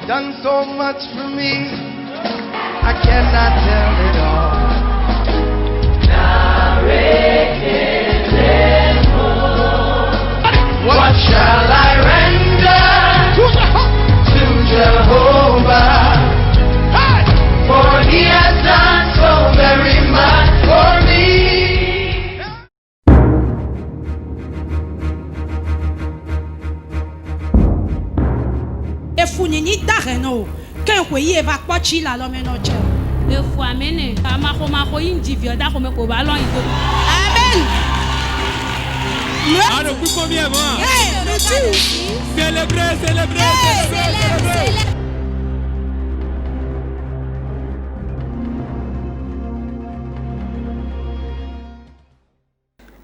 done so much for me, I cannot tell it all. What shall I render to Jehovah? For he has done so very much for me. Efunini dareno ken kweyi eva kpochi la lo menoche. Efu amene amako indivio da ko me ko ba lo ito. Amen. Alors, plus combien moi? Célébrez.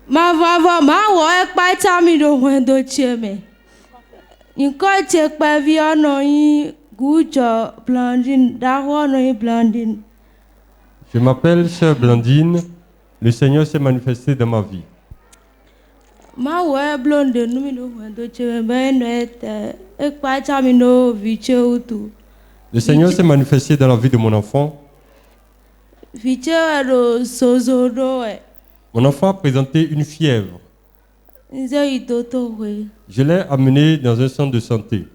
Ma vava ma wo e pa ta mi do wendo cheme. Nko che pa vi ono yi gujo Blandine da ono yi Blandine. Je m'appelle Sœur Blandine. Le Seigneur s'est manifesté dans ma vie. Ma wo e blonde nu mi do wendo cheme ba no e pa ta mi no vi che utu. Le Seigneur s'est manifesté dans la vie de mon enfant. Vi che ro sozo do e. Mon enfant a présenté une fièvre. Nze yi toto we. Je l'ai amené dans un centre de santé.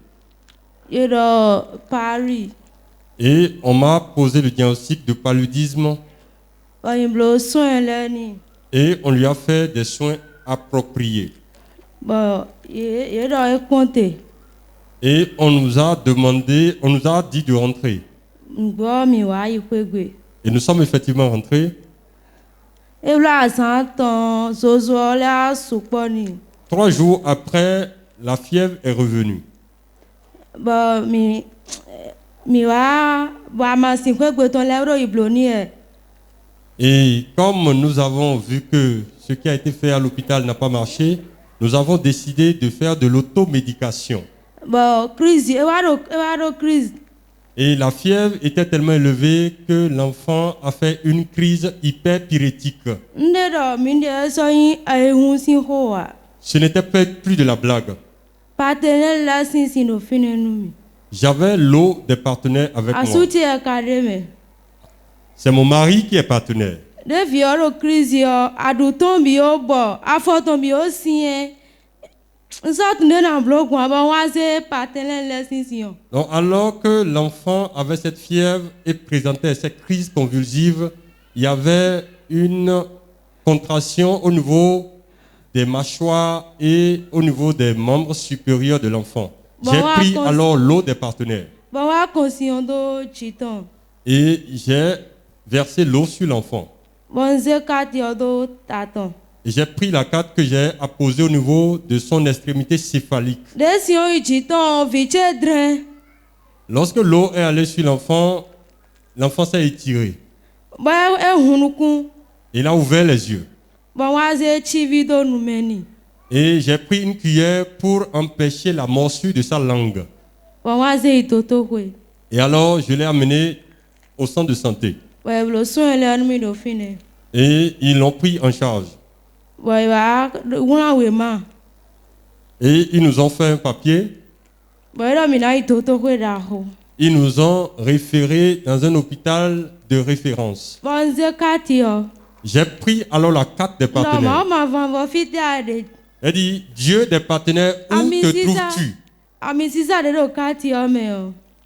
Yero Paris. Et on m'a posé le diagnostic de paludisme. Ba yin blo soin le ni. Et on lui a fait des soins appropriés. Bon, yero e compter. Et on nous a dit de rentrer. Ngbo mi wa yi kwegbe. Et nous sommes effectivement rentrés. Et là, ça zozo la souponi. 3 jours après, la fièvre est revenue. Bah, mi wa ma sin kwegbe ton lèvre ibloni e. Et comme nous avons vu que ce qui a été fait à l'hôpital n'a pas marché, nous avons décidé de faire de l'automédication. Bah, crise, e wa crise. Et la fièvre était tellement élevée que l'enfant a fait une crise hyperpyrétique. Ndero minde so yin ehun sin ho wa. Ce n'était plus de la blague. Partenaire la sin no finenu. J'avais l'eau des partenaires avec moi. Asuti e kademe. C'est mon mari qui est partenaire. De vioro crise yo aduton bi o bo, afoton bi o sin. Donc, alors que l'enfant avait cette fièvre et présentait cette crise convulsive, il y avait une contraction au niveau des mâchoires et au niveau des membres supérieurs de l'enfant. J'ai pris alors l'eau des partenaires et j'ai versé l'eau sur l'enfant. Et j'ai pris la carte que j'ai apposée au niveau de son extrémité céphalique. Lorsque l'eau est allée sur l'enfant, l'enfant s'est étiré. Il a ouvert les yeux. Et j'ai pris une cuillère pour empêcher la morsure de sa langue. Et alors, je l'ai amené au centre de santé. Et ils l'ont pris en charge. Et ils nous ont fait un papier. Ils nous ont référés dans un hôpital de référence. J'ai pris alors la carte des partenaires. Elle dit, Dieu des partenaires, où te trouves-tu?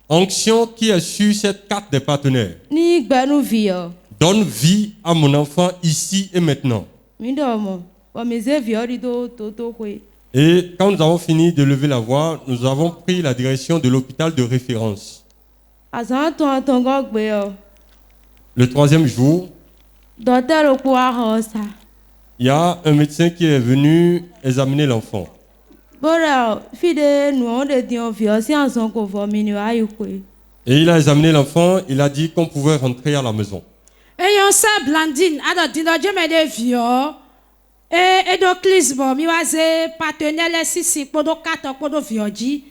Onction qui est sur cette carte des partenaires. Donne vie à mon enfant ici et maintenant. Et quand nous avons fini de lever la voix, nous avons pris la direction de l'hôpital de référence. Le 3e jour, il y a un médecin qui est venu examiner l'enfant. Et il a examiné l'enfant, il a dit qu'on pouvait rentrer à la maison. Ayant ça Blandine, alors dis donc me de vieux et donc Lisbon, mi was partenaire les six pour 4 pour vieux dit.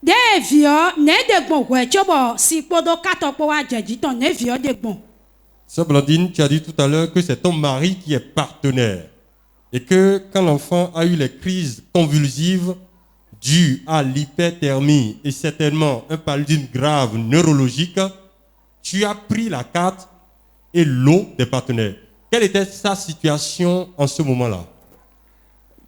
Des vieux ne de bon ouais, tu vois, si pour 4 pour wa dit ton ne vieux de bon. Sœur Blandine, tu as dit tout à l'heure que c'est ton mari qui est partenaire. Et que quand l'enfant a eu les crises convulsives, dû à l'hyperthermie et certainement un paludisme grave neurologique, tu as pris la carte et l'eau des partenaires. Quelle était sa situation en ce moment-là?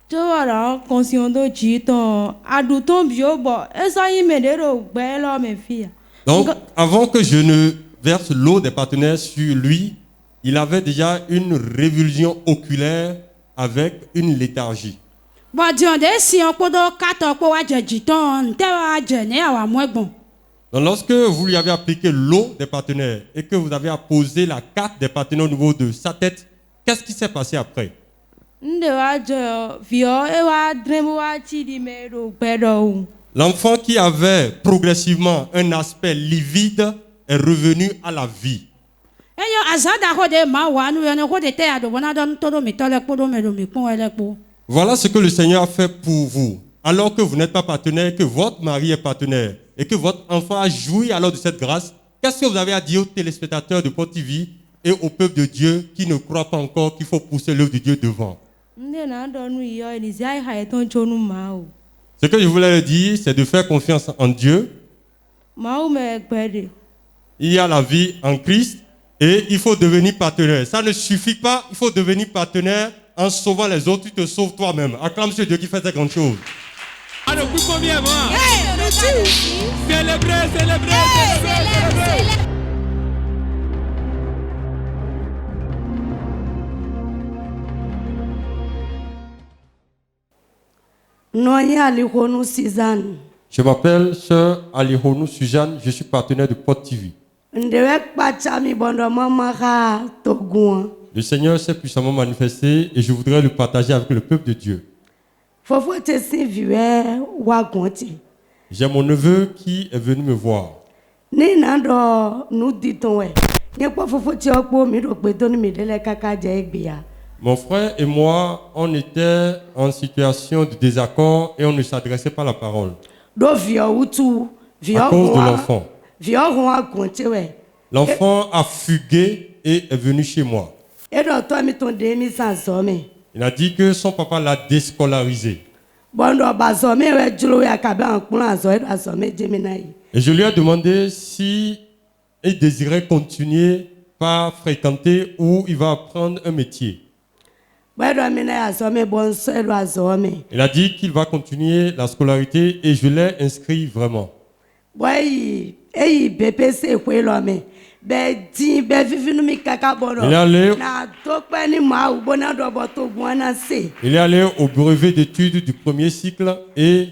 Tu vois, conscient de Jiton, à tout ton bio, et ça y met des belles mes filles. Donc, avant que je ne verse l'eau des partenaires sur lui, il avait déjà une révulsion oculaire avec une léthargie. Bon, Dieu, si on peut donc 4 pour avoir du temps, on va gêner à moins bon. Donc, lorsque vous lui avez appliqué l'eau des partenaires et que vous avez apposé la carte des partenaires au niveau de sa tête, qu'est-ce qui s'est passé après? L'enfant qui avait progressivement un aspect livide est revenu à la vie. Voilà ce que le Seigneur a fait pour vous. Alors que vous n'êtes pas partenaire, que votre mari est partenaire et que votre enfant a joui alors de cette grâce, qu'est-ce que vous avez à dire aux téléspectateurs de Port TV et au peuple de Dieu qui ne croient pas encore qu'il faut pousser l'œuvre de Dieu devant? Ce que je voulais leur dire, c'est de faire confiance en Dieu. Il y a la vie en Christ et il faut devenir partenaire. Ça ne suffit pas, il faut devenir partenaire en sauvant les autres, tu te sauves toi-même. Acclame ce Dieu qui fait ces grandes choses. Célébrez. Je m'appelle Sœur Alihonou Suzanne, je suis partenaire de Port TV. Le Seigneur s'est puissamment manifesté et je voudrais le partager avec le peuple de Dieu. J'ai mon neveu qui est venu me voir. Mon frère et moi, on était en situation de désaccord et on ne s'adressait pas la parole. À cause de l'enfant. L'enfant a fugué et est venu chez moi. Il a dit que son papa l'a déscolarisé. Et je lui ai demandé si il désirait continuer par fréquenter ou il va apprendre un métier. Il a dit qu'il va continuer la scolarité et je l'ai inscrit vraiment. Il est allé au brevet d'études du premier cycle et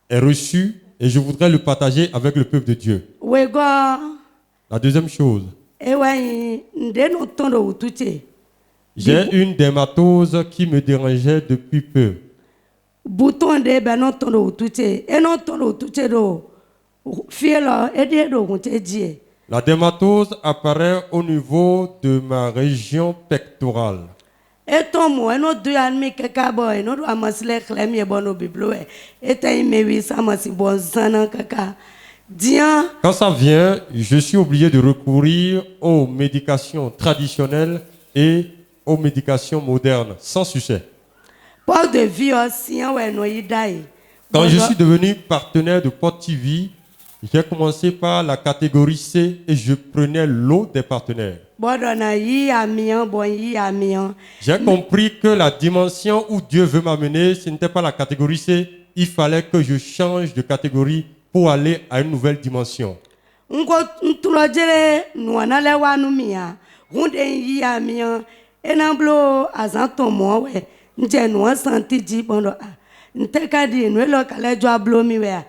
est reçu et je voudrais le partager avec le peuple de Dieu. La deuxième chose, j'ai une dermatose qui me dérangeait depuis peu. La dermatose apparaît au niveau de ma région pectorale. Quand ça vient, je suis obligé de recourir aux médications traditionnelles et aux médications modernes, sans succès. Quand je suis devenu partenaire de Port TV, j'ai commencé par la catégorie C et je prenais l'eau des partenaires. J'ai compris que la dimension où Dieu veut m'amener, ce n'était pas la catégorie C. Il fallait que je change de catégorie pour aller à une nouvelle dimension.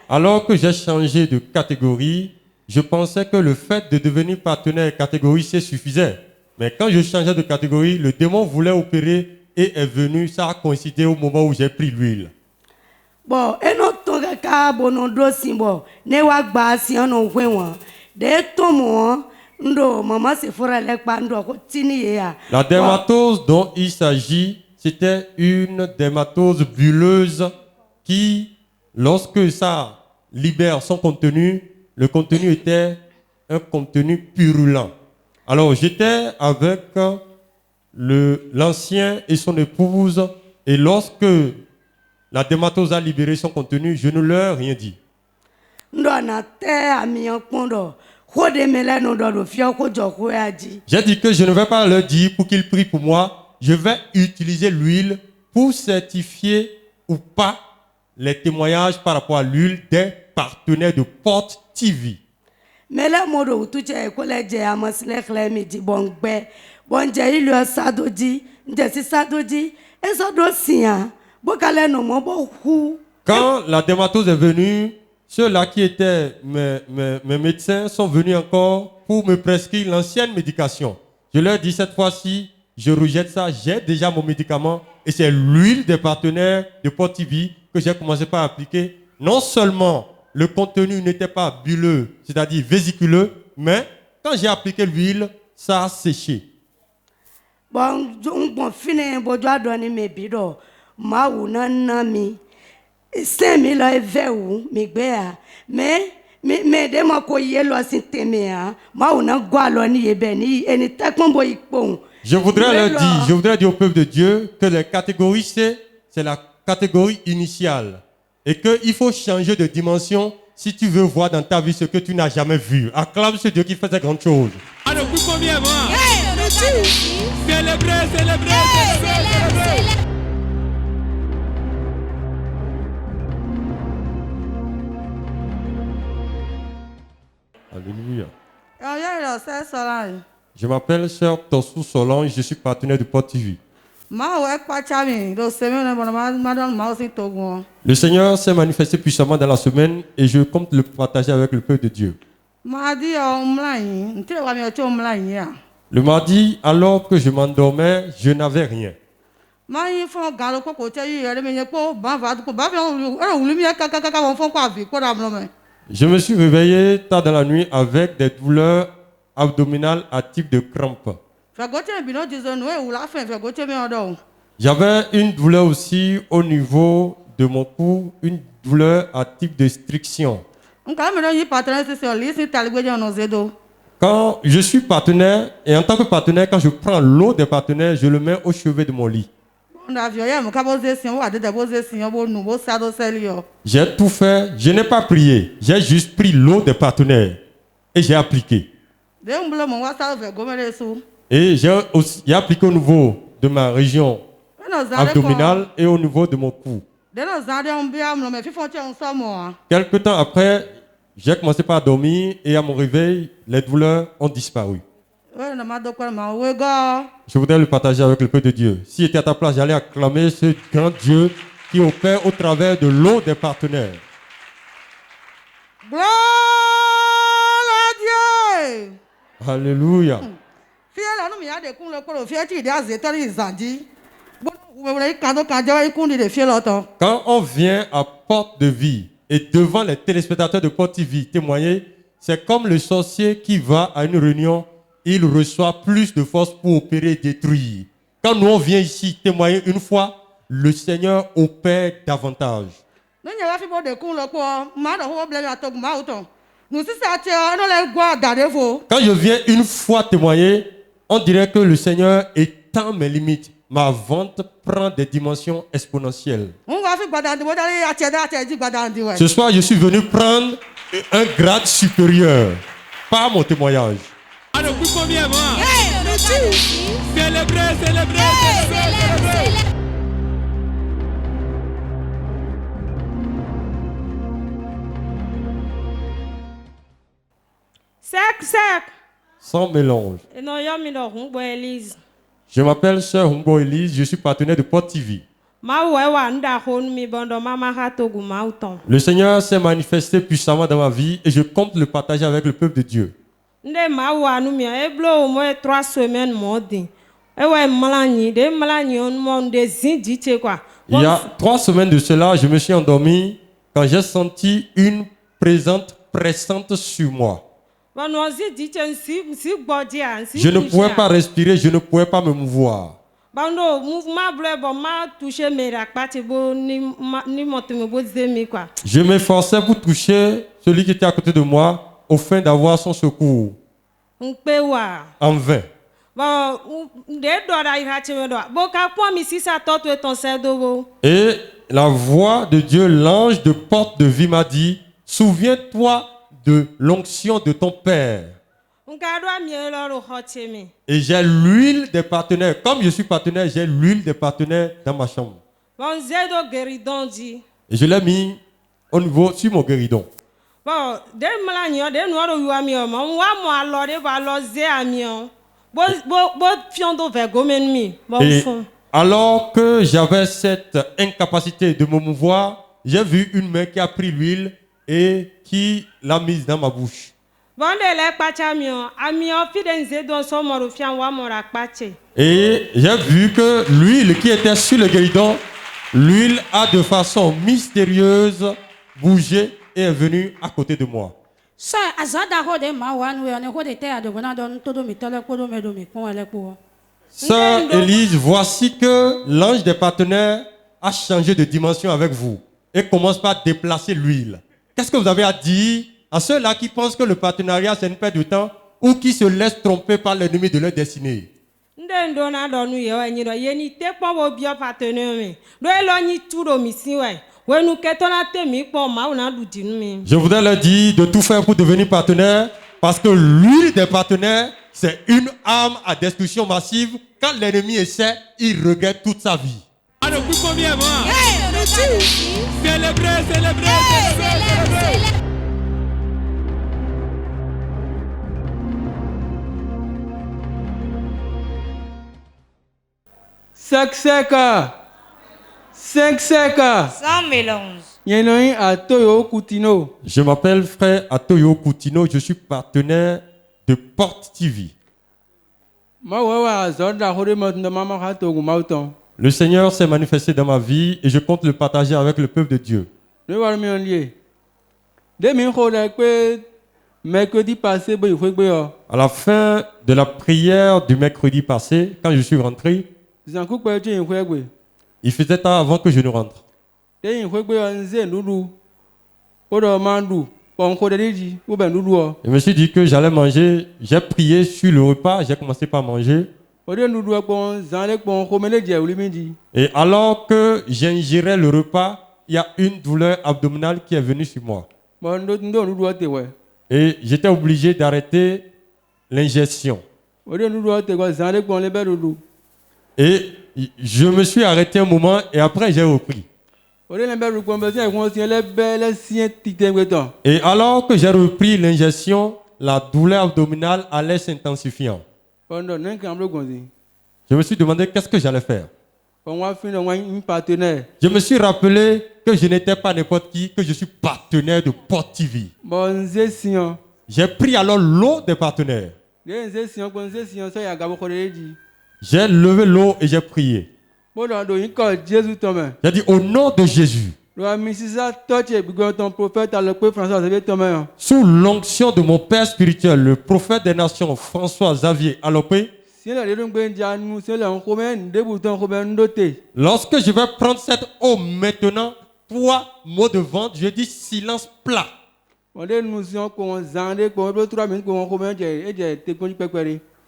Alors que j'ai changé de catégorie, je pensais que le fait de devenir partenaire catégorie C suffisait. Mais quand je changeais de catégorie, le démon voulait opérer et est venu. Ça a coïncidé au moment où j'ai pris l'huile. La dermatose dont il s'agit, c'était une dermatose bulleuse qui, lorsque ça libère son contenu, le contenu était un contenu purulent. Alors j'étais avec l'ancien et son épouse et lorsque la dermatose a libéré son contenu, je ne leur ai rien dit. ndona te amiyankpondo khode melano do fio ko joko yaji J'ai dit que je ne vais pas leur dire pour qu'ils prient pour moi. Je vais utiliser l'huile pour certifier ou pas les témoignages par rapport à l'huile des partenaires de Porte TV. mele modo utuche ko leje amasle klemi di bongbe bonje ilu sadoji ndesi sadoji esodo sia bokale no mo bo hu. Quand la dermatose est venue, ceux-là qui étaient mes médecins sont venus encore pour me prescrire l'ancienne médication. Je leur dis cette fois-ci, je rejette ça, j'ai déjà mon médicament et c'est l'huile des partenaires de Porte TV que j'ai commencé par appliquer. Non seulement le contenu n'était pas bulleux, c'est-à-dire vésiculeux, mais quand j'ai appliqué l'huile, ça a séché. Bon fine bo jo adoni me bido ma wu na mi se mi lo eve wu mi gbe a me de mo ko ye lo sin teme a ma wu na gwa lo ni ebe ni eni tekpon bo ipo. Je voudrais dire au peuple de Dieu que les catégories C, c'est la catégorie initiale et qu'il faut changer de dimension si tu veux voir dans ta vie ce que tu n'as jamais vu. Acclame ce Dieu qui fait ces grandes choses. Alléluia. Je m'appelle Sœur Tossou Solange, je suis partenaire de Porte TV. Le Seigneur s'est manifesté puissamment dans la semaine et je compte le partager avec le peuple de Dieu. Le mardi, alors que je m'endormais, je n'avais rien. Je me suis réveillé tard dans la nuit avec des douleurs abdominales à type de crampes. J'avais une douleur aussi au niveau de mon cou, une douleur à type de striction. Quand je suis partenaire, et en tant que partenaire, quand je prends l'eau des partenaires, je le mets au chevet de mon lit. J'ai tout fait, je n'ai pas prié, j'ai juste pris l'eau des partenaires et j'ai appliqué. Et j'ai appliqué au niveau de ma région abdominale et au niveau de mon cou. Quelque temps après, j'ai commencé par dormir et à mon réveil, les douleurs ont disparu. Je voudrais le partager avec le peuple de Dieu. Si j'étais à ta place, j'allais acclamer ce grand Dieu qui opère au travers de l'eau des partenaires. Gloire à Dieu. Alléluia. Quand on vient à Porte de Vie et devant les téléspectateurs de Porte TV témoigner, c'est comme le sorcier qui va à une réunion, il reçoit plus de force pour opérer et détruire. Quand nous on vient ici témoigner une fois, le Seigneur opère davantage. Quand je viens une fois témoigner, on dirait que le Seigneur étend mes limites. Ma vente prend des dimensions exponentielles. Ce soir, je suis venu prendre un grade supérieur par mon témoignage. Sans mélange. Je m'appelle Sœur Humbo Elise, je suis partenaire de Porte TV. Le Seigneur s'est manifesté puissamment dans ma vie et je compte le partager avec le peuple de Dieu. Il y a 3 semaines de cela, je me suis endormi quand j'ai senti une présence pressante sur moi. Je ne pouvais pas respirer, je ne pouvais pas me mouvoir. Je m'efforçais pour toucher celui qui était à côté de moi, au fin d'avoir son secours. En vain. Et la voix de Dieu, l'ange de porte de vie m'a dit, souviens-toi de l'onction de ton père. Et j'ai l'huile des partenaires. Comme je suis partenaire, j'ai l'huile des partenaires dans ma chambre. Et je l'ai mis au niveau sur mon guéridon. Et alors que j'avais cette incapacité de me mouvoir, j'ai vu une main qui a pris l'huile et qui l'a mise dans ma bouche. Et j'ai vu que l'huile qui était sur le guéridon, l'huile a de façon mystérieuse bougé et est venue à côté de moi. So azada ho de ma wan we ne ho de te ado bona don todo mi tele kodo me do mi kon ele ko. Sœur Élise, voici que l'ange des partenaires a changé de dimension avec vous et commence par déplacer l'huile. Qu'est-ce que vous avez à dire à ceux-là qui pensent que le partenariat c'est une perte de temps ou qui se laissent tromper par l'ennemi de leur destinée? Je voudrais leur dire de tout faire pour devenir partenaire parce que l'huile des partenaires, c'est une arme à destruction massive. Quand l'ennemi essaie, il regrette toute sa vie. Sans mélange. Je m'appelle frère Atoyo Koutino, je suis partenaire de Porte TV. Le Seigneur s'est manifesté dans ma vie et je compte le partager avec le peuple de Dieu. À la fin de la prière du mercredi passé, quand je suis rentré, il faisait temps avant que je ne rentre. Je me suis dit que j'allais manger. J'ai prié sur le repas, j'ai commencé par manger. Et alors que j'ingérais le repas, il y a une douleur abdominale qui est venue sur moi. Et j'étais obligé d'arrêter l'ingestion. Et je me suis arrêté un moment et après j'ai repris. Et alors que j'ai repris l'ingestion, la douleur abdominale allait s'intensifiant. Je me suis demandé qu'est-ce que j'allais faire. Je me suis rappelé que je n'étais pas n'importe qui, que je suis partenaire de Porte TV. J'ai pris alors l'eau des partenaires. J'ai levé l'eau et j'ai prié. J'ai dit au nom de Jésus, sous l'onction de mon père spirituel, le prophète des nations, François Xavier Alopé, lorsque je vais prendre cette eau maintenant, 3 mots de vente, je dis silence plat.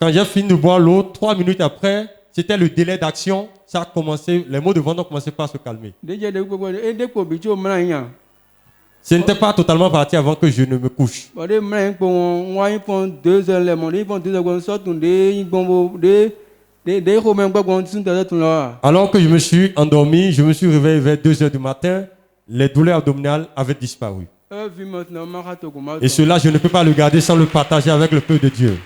Quand j'ai fini de boire l'eau, 3 minutes après, c'était le délai d'action. Ça a commencé, les mots de vente ont commencé par se calmer. Ce n'était pas totalement parti avant que je ne me couche. Alors que je me suis endormi, je me suis réveillé vers 2 heures du matin, les douleurs abdominales avaient disparu. Et cela, je ne peux pas le garder sans le partager avec le peuple de Dieu.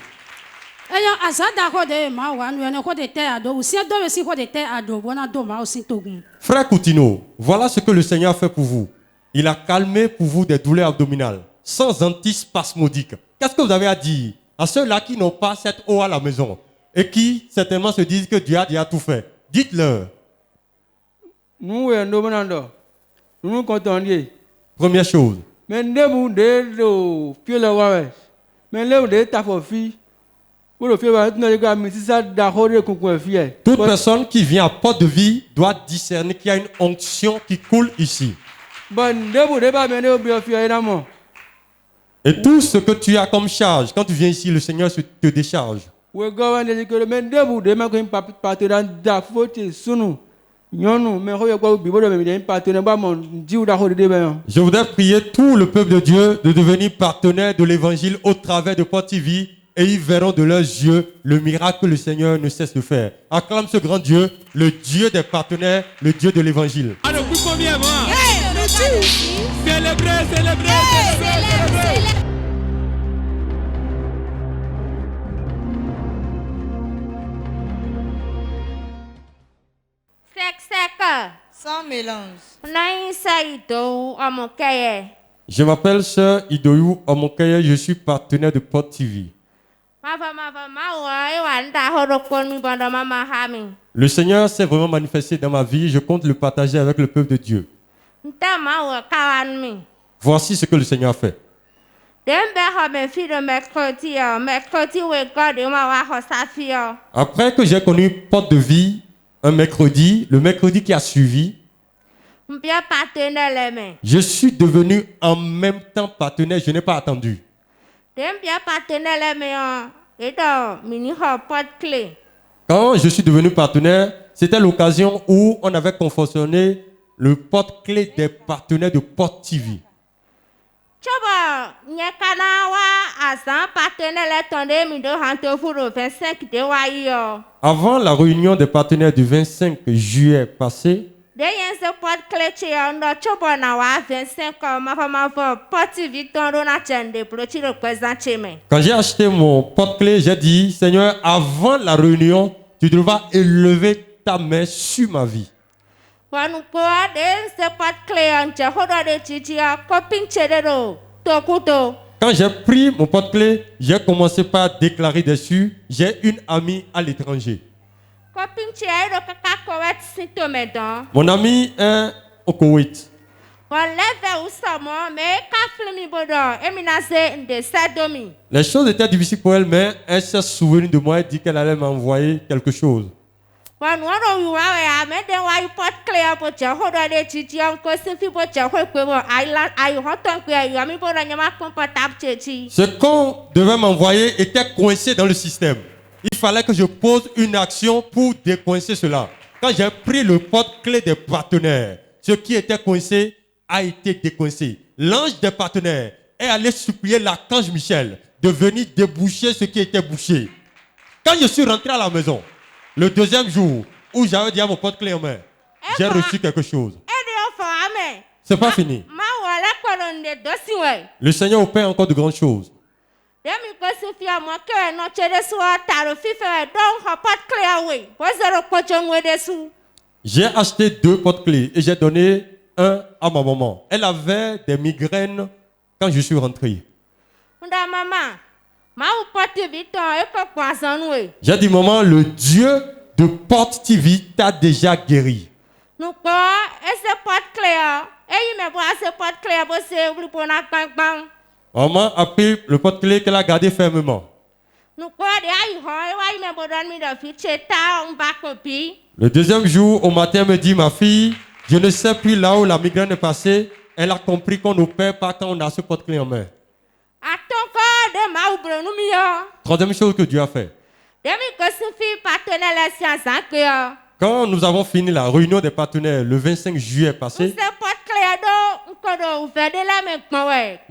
Frère Koutino, voilà ce que le Seigneur a fait pour vous. Il a calmé pour vous des douleurs abdominales, sans antispasmodique. Qu'est-ce que vous avez à dire à ceux-là qui n'ont pas cette eau à la maison et qui certainement se disent que Dieu a déjà tout fait? Dites-leur. Première chose. Toute personne qui vient à Porte de Vie doit discerner qu'il y a une onction qui coule ici. Et tout ce que tu as comme charge, quand tu viens ici, le Seigneur te décharge. Nyonou, mais regarde quoi, bibo de me partenaire, bah mon dieu d'accord de ben. Je voudrais prier tout le peuple de Dieu de devenir partenaire de l'évangile au travers de Port TV et ils verront de leurs yeux le miracle que le Seigneur ne cesse de faire. Acclame ce grand Dieu, le Dieu des partenaires, le Dieu de l'évangile. Alors, combien moi? Célèbre. Sans mélange. Je m'appelle Sœur Idoyou Omokaye, je suis partenaire de Port TV. Le Seigneur s'est vraiment manifesté dans ma vie, je compte le partager avec le peuple de Dieu. Voici ce que le Seigneur a fait. Après que j'ai connu Porte de Vie, un mercredi, le mercredi qui a suivi, je suis devenu en même temps partenaire, je n'ai pas attendu. Quand je suis devenu partenaire, c'était l'occasion où on avait confectionné le porte-clé des partenaires de Port TV. Avant la réunion des partenaires du 25 juillet passé, quand j'ai acheté mon porte-clé, j'ai dit, Seigneur, avant la réunion, tu devras élever ta main sur ma vie. Quand j'ai pris mon porte-clé, j'ai commencé par déclarer dessus, j'ai une amie à l'étranger. Mon ami est au Koweït. Les choses étaient difficiles pour elle, mais elle s'est souvenue de moi et dit qu'elle allait m'envoyer quelque chose. Ce qu'on devait m'envoyer était coincé dans le système. Il fallait que je pose une action pour décoincer cela. Quand j'ai pris le porte-clé des partenaires, ce qui était coincé a été décoincé. L'ange des partenaires est allé supplier l'archange Michel de venir déboucher ce qui était bouché. Quand je suis rentré à la maison, le deuxième jour où j'avais déjà mon porte-clé en main, j'ai reçu quelque chose. C'est pas fini. Le Seigneur opère encore de grandes choses. J'ai acheté 2 porte-clés et j'ai donné un à ma maman. Elle avait des migraines quand je suis rentré. J'ai dit, maman, le Dieu de Port TV t'a déjà guéri. Maman a pris le porte-clé qu'elle a gardé fermement. Le deuxième jour, au matin, elle me dit, ma fille, je ne sais plus là où la migraine est passée. Elle a compris qu'on n'opère pas quand on a ce porte-clé en main. Troisième chose que Dieu a fait. Quand nous avons fini la réunion des partenaires le 25 juillet passé,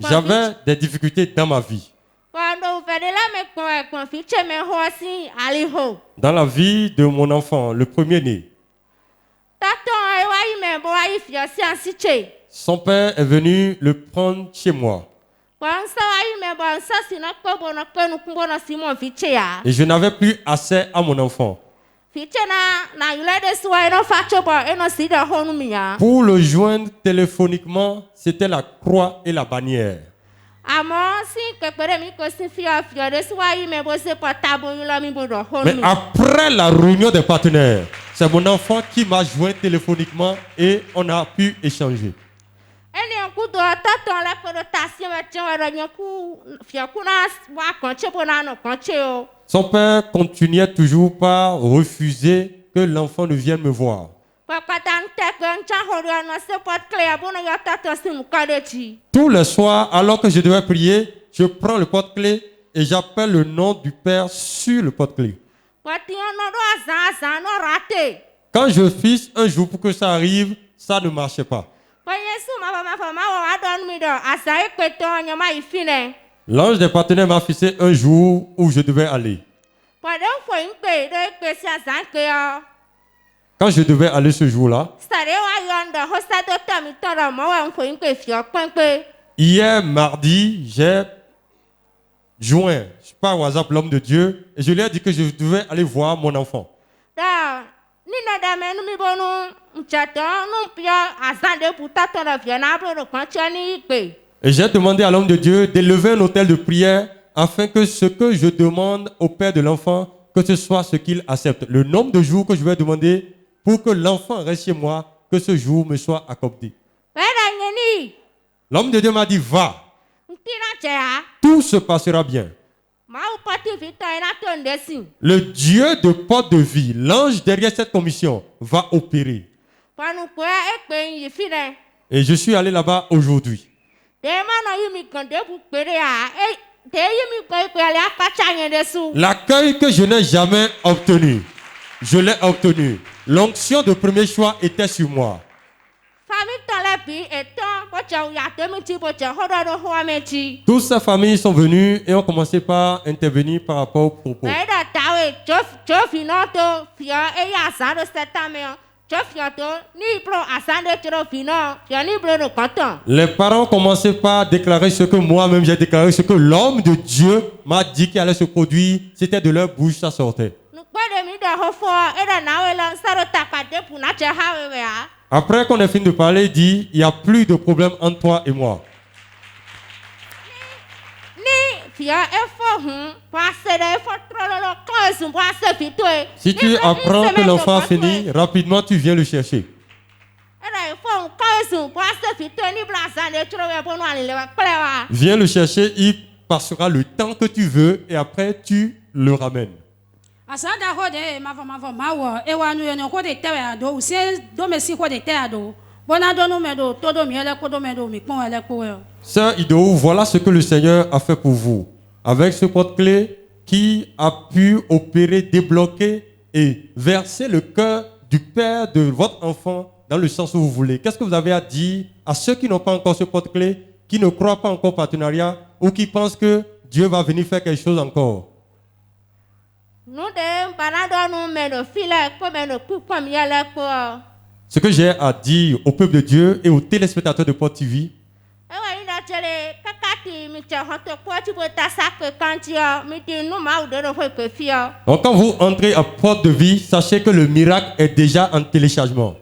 j'avais des difficultés dans ma vie. Dans la vie de mon enfant, le premier-né. Son père est venu le prendre chez moi. Et je n'avais plus accès à mon enfant. Pour le joindre téléphoniquement, c'était la croix et la bannière. Mais après la réunion des partenaires, c'est mon enfant qui m'a joint téléphoniquement et on a pu échanger. Son père continuait toujours par refuser que l'enfant ne vienne me voir. Tous les soirs, alors que je devais prier, je prends le porte-clés et j'appelle le nom du Père sur le porte-clés. Quand je fixe un jour pour que ça arrive, ça ne marchait pas. L'ange des partenaires m'a fixé un jour où je devais aller. Quand je devais aller ce jour-là, hier mardi, j'ai joint par WhatsApp l'homme de Dieu et je lui ai dit que je devais aller voir mon enfant. Et j'ai demandé à l'homme de Dieu d'élever un autel de prière afin que ce que je demande au père de l'enfant, que ce soit ce qu'il accepte. Le nombre de jours que je vais demander pour que l'enfant reste chez moi, que ce jour me soit accordé. L'homme de Dieu m'a dit, va. Tout se passera bien. Le Dieu de porte de vie, l'ange derrière cette commission, va opérer. Et je suis allé là-bas aujourd'hui. L'accueil que je n'ai jamais obtenu, je l'ai obtenu. L'onction de premier choix était sur moi. Toutes ces familles sont venues et ont commencé par intervenir par rapport au propos. Les parents ont commencé par déclarer ce que moi-même j'ai déclaré, ce que l'homme de Dieu m'a dit qu'il allait se produire. C'était de leur bouche, ça sortait. Après qu'on ait fini de parler, il dit, il n'y a plus de problème entre toi et moi. Si tu apprends que l'enfant a fini, rapidement tu viens le chercher. Viens le chercher, il passera le temps que tu veux et après tu le ramènes. Sœur Ido, voilà ce que le Seigneur a fait pour vous. Avec ce porte-clé qui a pu opérer, débloquer et verser le cœur du père de votre enfant dans le sens où vous voulez. Qu'est-ce que vous avez à dire à ceux qui n'ont pas encore ce porte-clé, qui ne croient pas encore au partenariat ou qui pensent que Dieu va venir faire quelque chose encore? Ce que j'ai à dire au peuple de Dieu et aux téléspectateurs de Porte TV, donc quand vous entrez à Porte de Vie, sachez que le miracle est déjà en téléchargement.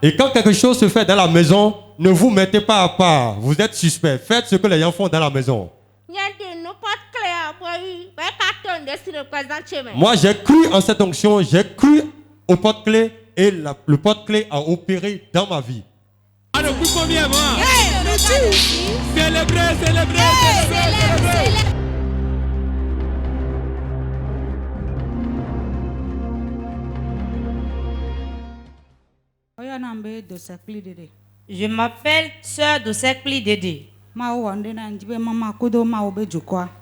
Et quand quelque chose se fait dans la maison, ne vous mettez pas à part. Vous êtes suspect. Faites ce que les gens font dans la maison. Moi, j'ai cru en cette onction, j'ai cru au porte-clé et le porte-clé a opéré dans ma vie. Je m'appelle Sœur Dosekli Dédé.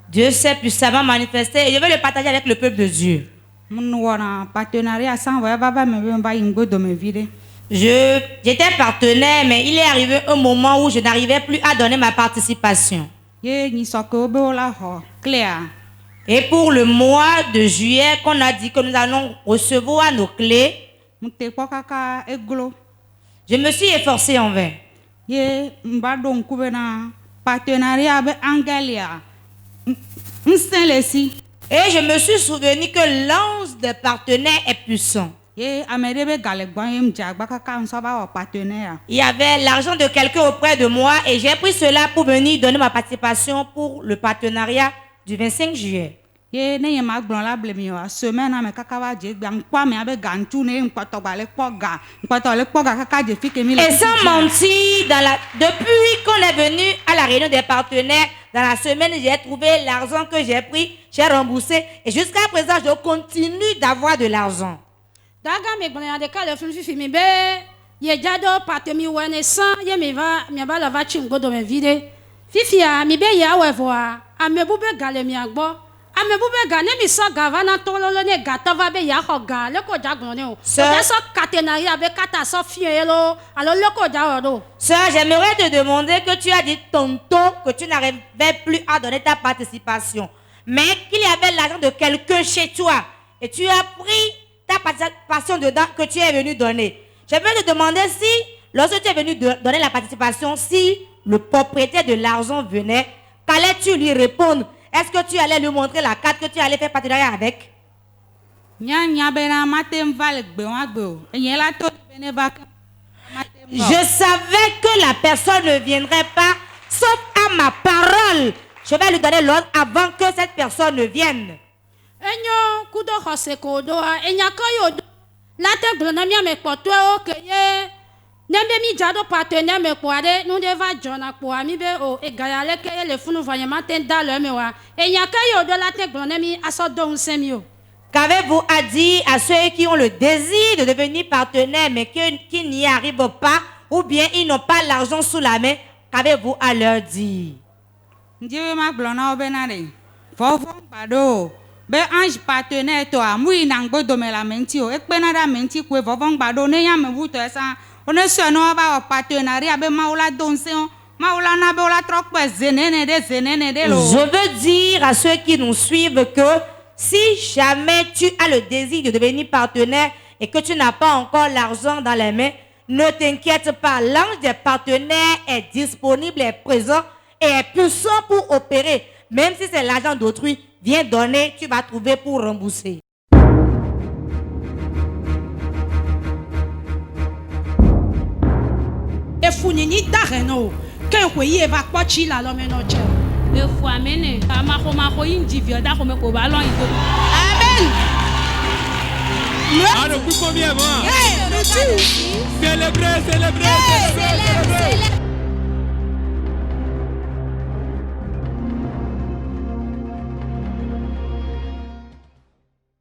Dieu s'est puissamment manifesté et je vais le partager avec le peuple de Dieu. J'étais partenaire, mais il est arrivé un moment où je n'arrivais plus à donner ma participation. Et pour le mois de juillet, qu'on a dit que nous allons recevoir nos clés, je me suis efforcée en vain. Et je me suis souvenu que l'ange des partenaires est puissant. Il y avait l'argent de quelqu'un auprès de moi et j'ai pris cela pour venir donner ma participation pour le partenariat du 25 juillet. Et sans mentir, depuis qu'on est venu à la réunion des partenaires, dans la semaine, j'ai trouvé l'argent que j'ai pris, j'ai remboursé et jusqu'à présent, je continue d'avoir de l'argent. ame bube ga ne mi so gavana tololo ne gata va be ya ho ga le ko jagbon ne o Sir. so caténaria be kata so fielo alors le ko ja odo. Sœur, j'aimerais te demander que tu as dit tantôt que tu n'arrivais plus à donner ta participation, mais qu'il y avait l'argent de quelqu'un chez toi et tu as pris ta participation dedans que tu es venu donner. J'aimerais te demander si, lorsque tu es venu donner la participation, si le propriétaire de l'argent venait, qu'allais-tu lui répondre? Est-ce que tu allais lui montrer la carte que tu allais faire partenariat avec? Je savais que la personne ne viendrait pas, sauf à ma parole. Je vais lui donner l'ordre avant que cette personne ne vienne. Enyo kudo hose ko do enya ko yo do la te glona mi me poto o ke ye nembe mi jado partenaire me ko ade nu de va jona ko ami be o e gaya le ke le funu vanya matin dans le me wa enya ka yo do la te glona mi aso do nsemi o. Qu'avez-vous à dire à ceux qui ont le désir de devenir partenaires mais qui n'y arrivent pas ou bien ils n'ont pas l'argent sous la main? Qu'avez-vous à leur dire? Be ange partenaire toi mui nangbo do me la menti o ekpena da menti kwe vovon gbado ne ya me wuto esa one se no ba partenariat be maula donse maula na be ola trokpe zenene de lo. Je veux dire à ceux qui nous suivent que si jamais tu as le désir de devenir partenaire et que tu n'as pas encore l'argent dans les mains, ne t'inquiète pas, l'ange des partenaires est disponible, est présent et est puissant pour opérer. Même si c'est l'argent d'autrui, viens donner, tu vas trouver pour rembourser. E funini dareno ken ko yi eva pochi la lo me no je. E fu amene. Ama ko inji vioda ko me ko ba lo ito. Amen. Alors, plus combien, moi? Hey, Célébrez, célébrez, célébrez.